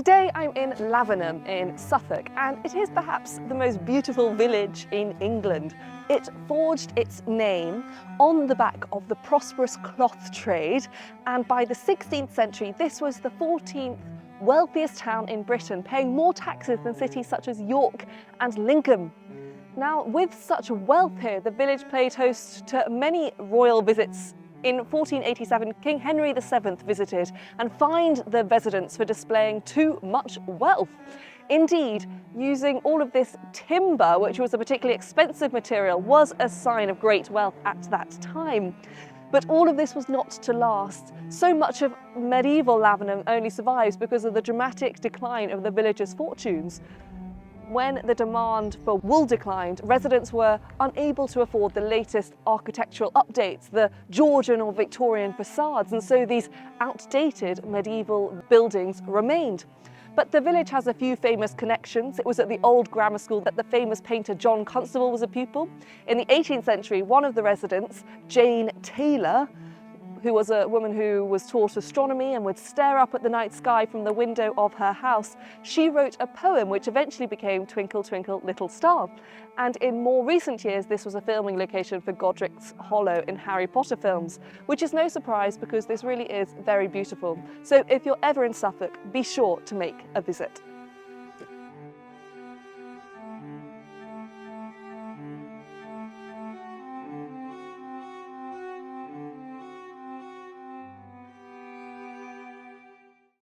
Today I'm in Lavenham in Suffolk, and it is perhaps the most beautiful village in England. It forged its name on the back of the prosperous cloth trade, and by the 16th century this was the 14th wealthiest town in Britain, paying more taxes than cities such as York and Lincoln. Now, with such wealth here, the village played host to many royal visits. In 1487, King Henry VII visited and fined the residents for displaying too much wealth. Indeed, using all of this timber, which was a particularly expensive material, was a sign of great wealth at that time. But all of this was not to last. So much of medieval Lavenham only survives because of the dramatic decline of the village's fortunes. When the demand for wool declined, residents were unable to afford the latest architectural updates, the Georgian or Victorian facades, and so these outdated medieval buildings remained. But the village has a few famous connections. It was at the old grammar school that the famous painter John Constable was a pupil. In the 18th century, one of the residents, Jane Taylor, who was a woman who was taught astronomy and would stare up at the night sky from the window of her house, she wrote a poem which eventually became Twinkle Twinkle Little Star. And in more recent years, this was a filming location for Godric's Hollow in Harry Potter films, which is no surprise because this really is very beautiful. So if you're ever in Suffolk, be sure to make a visit.